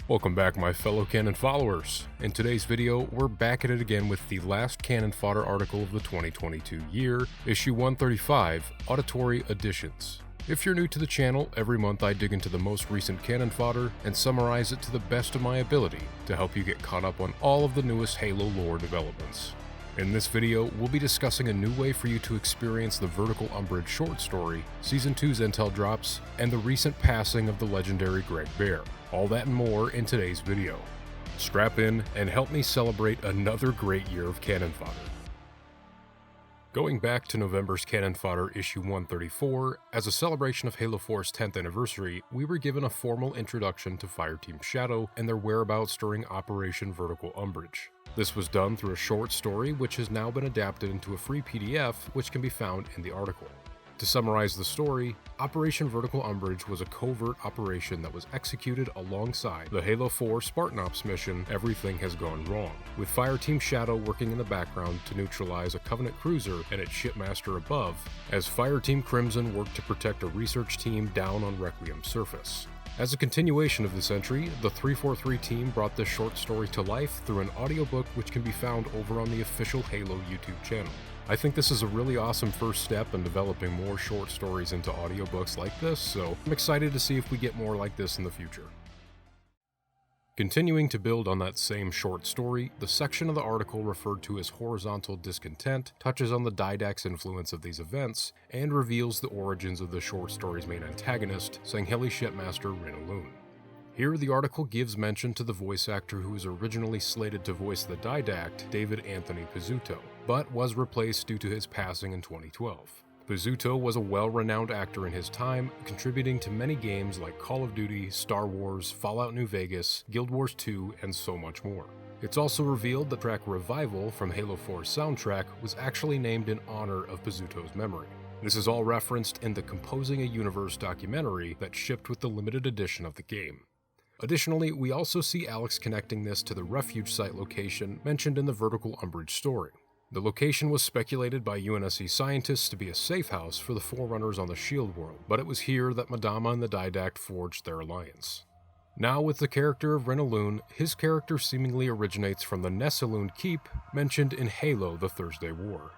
Welcome back, my fellow Canon followers. In today's video, we're back at it again with the last Canon Fodder article of the 2022 year, issue 135, Auditiory Auditions. If you're new to the channel, every month I dig into the most recent Canon Fodder and summarize it to the best of my ability to help you get caught up on all of the newest Halo lore developments. In this video, we'll be discussing a new way for you to experience the vertical Umbrage short story, Season 2's intel drops, and the recent passing of the legendary Greg Bear. All that and more in today's video. Strap in and help me celebrate another great year of Canon Fodder. Going back to November's Canon Fodder issue 134, as a celebration of Halo 4's 10th anniversary, we were given a formal introduction to Fireteam Shadow and their whereabouts during Operation Vertical Umbrage. This was done through a short story which has now been adapted into a free PDF which can be found in the article. To summarize the story, Operation Vertical Umbrage was a covert operation that was executed alongside the Halo 4 Spartan Ops mission Everything Has Gone Wrong, with Fireteam Shadow working in the background to neutralize a Covenant cruiser and its shipmaster above, as Fireteam Crimson worked to protect a research team down on Requiem's surface. As a continuation of this entry, the 343 team brought this short story to life through an audiobook which can be found over on the official Halo YouTube channel. I think this is a really awesome first step in developing more short stories into audiobooks like this, so I'm excited to see if we get more like this in the future. Continuing to build on that same short story, the section of the article referred to as Horizontal Discontent touches on the Didact's influence of these events and reveals the origins of the short story's main antagonist, Sangheli Shipmaster Rinaloon. Here, the article gives mention to the voice actor who was originally slated to voice the Didact, David Anthony Pizzuto, but was replaced due to his passing in 2012. Pizzuto was a well-renowned actor in his time, contributing to many games like Call of Duty, Star Wars, Fallout New Vegas, Guild Wars 2, and so much more. It's also revealed that the track Revival from Halo 4's soundtrack was actually named in honor of Pizzuto's memory. This is all referenced in the Composing a Universe documentary that shipped with the limited edition of the game. Additionally, we also see Alex connecting this to the refuge site location mentioned in the Vertical Umbrage story. The location was speculated by UNSC scientists to be a safe house for the Forerunners on the Shield world, but it was here that Madama and the Didact forged their alliance. Now with the character of Rinaloon, his character seemingly originates from the Nesaloon Keep mentioned in Halo: The Thursday War.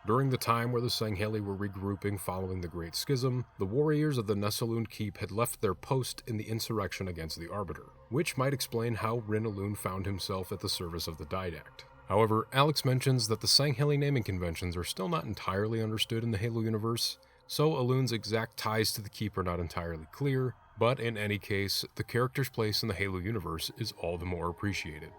During the time where the Sangheli were regrouping following the Great Schism, the warriors of the Nesaloon Keep had left their post in the insurrection against the Arbiter, which might explain how Rinaloon found himself at the service of the Didact. However, Alex mentions that the Sangheli naming conventions are still not entirely understood in the Halo universe, so Aloon's exact ties to the Keep are not entirely clear, but in any case, the character's place in the Halo universe is all the more appreciated.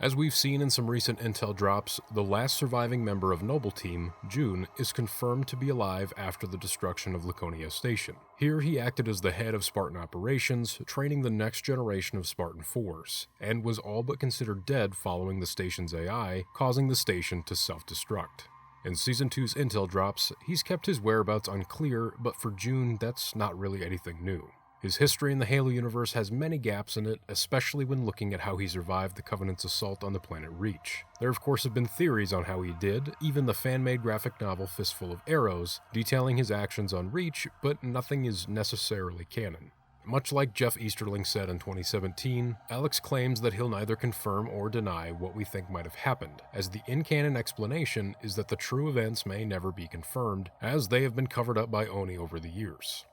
As we've seen in some recent intel drops, the last surviving member of Noble Team, June, is confirmed to be alive after the destruction of Laconia Station. Here he acted as the head of Spartan operations, training the next generation of Spartan 4s, and was all but considered dead following the station's AI, causing the station to self-destruct. In Season 2's intel drops, he's kept his whereabouts unclear, but for June, that's not really anything new. His history in the Halo universe has many gaps in it, especially when looking at how he survived the Covenant's assault on the planet Reach. There of course have been theories on how he did, even the fan-made graphic novel Fistful of Arrows, detailing his actions on Reach, but nothing is necessarily canon. Much like Jeff Easterling said in 2017, Alex claims that he'll neither confirm or deny what we think might have happened, as the in-canon explanation is that the true events may never be confirmed, as they have been covered up by Oni over the years.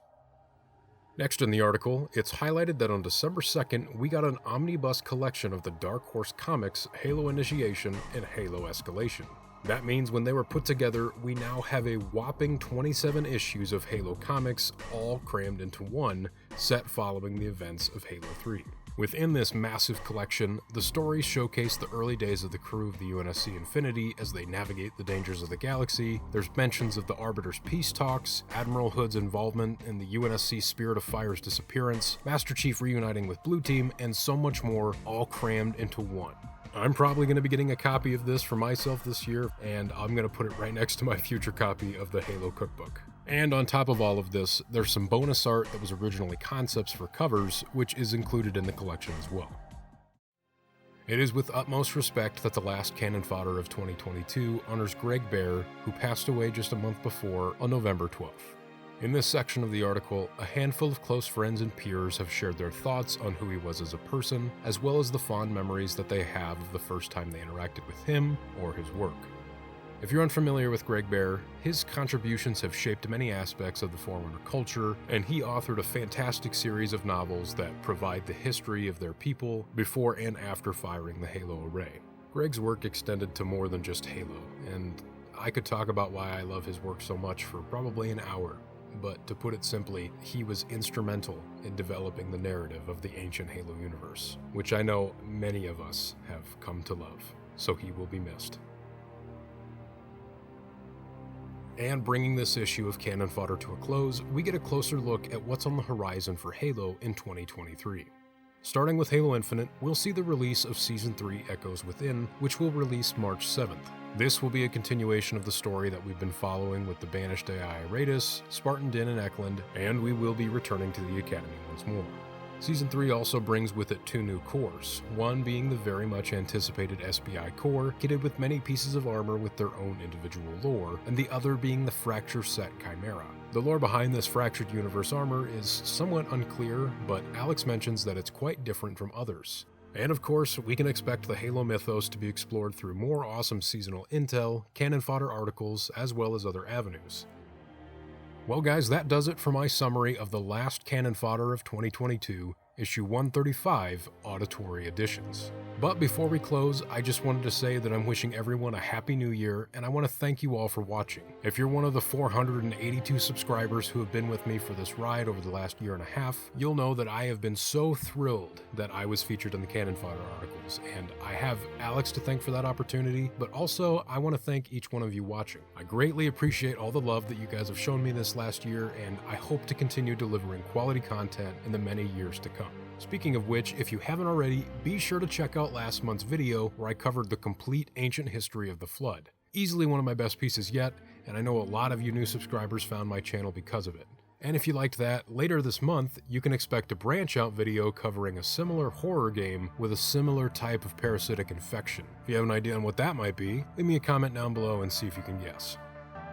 Next in the article, it's highlighted that on December 2nd, we got an omnibus collection of the Dark Horse comics Halo Initiation and Halo Escalation. That means when they were put together, we now have a whopping 27 issues of Halo comics, all crammed into one, set following the events of Halo 3. Within this massive collection, the stories showcase the early days of the crew of the UNSC Infinity as they navigate the dangers of the galaxy. There's mentions of the Arbiter's peace talks, Admiral Hood's involvement in the UNSC Spirit of Fire's disappearance, Master Chief reuniting with Blue Team, and so much more, all crammed into one. I'm probably going to be getting a copy of this for myself this year, and I'm going to put it right next to my future copy of the Halo Cookbook. And on top of all of this, there's some bonus art that was originally concepts for covers, which is included in the collection as well. It is with utmost respect that the last Canon Fodder of 2022 honors Greg Bear, who passed away just a month before on November 12th. In this section of the article, a handful of close friends and peers have shared their thoughts on who he was as a person, as well as the fond memories that they have of the first time they interacted with him or his work. If you're unfamiliar with Greg Bear, his contributions have shaped many aspects of the Forerunner culture, and he authored a fantastic series of novels that provide the history of their people before and after firing the Halo array. Greg's work extended to more than just Halo, and I could talk about why I love his work so much for probably an hour. But to put it simply, he was instrumental in developing the narrative of the ancient Halo universe, which I know many of us have come to love, so he will be missed. And bringing this issue of Canon Fodder to a close, we get a closer look at what's on the horizon for Halo in 2023. Starting with Halo Infinite, we'll see the release of Season 3 Echoes Within, which will release March 7th. This will be a continuation of the story that we've been following with the banished AI Raidus, Spartan Din and Eklund, and we will be returning to the Academy once more. Season 3 also brings with it 2 new cores, one being the very much anticipated SBI core, kitted with many pieces of armor with their own individual lore, and the other being the Fracture Set Chimera. The lore behind this Fractured Universe armor is somewhat unclear, but Alex mentions that it's quite different from others. And of course, we can expect the Halo mythos to be explored through more awesome seasonal intel, Canon Fodder articles, as well as other avenues. Well guys, that does it for my summary of the last Canon Fodder of 2022, issue 135, Auditory Editions. But before we close, I just wanted to say that I'm wishing everyone a happy new year, and I want to thank you all for watching. If you're one of the 482 subscribers who have been with me for this ride over the last year and a half, you'll know that I have been so thrilled that I was featured in the Canon Fodder articles, and I have Alex to thank for that opportunity, but also I want to thank each one of you watching. I greatly appreciate all the love that you guys have shown me this last year, and I hope to continue delivering quality content in the many years to come. Speaking of which, if you haven't already, be sure to check out last month's video where I covered the complete ancient history of the Flood. Easily one of my best pieces yet, and I know a lot of you new subscribers found my channel because of it. And if you liked that, later this month, you can expect a branch-out video covering a similar horror game with a similar type of parasitic infection. If you have an idea on what that might be, leave me a comment down below and see if you can guess.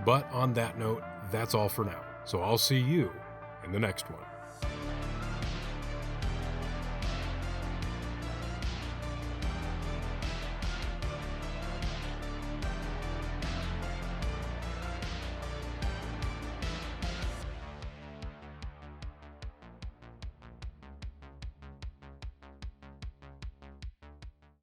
But on that note, that's all for now, so I'll see you in the next one.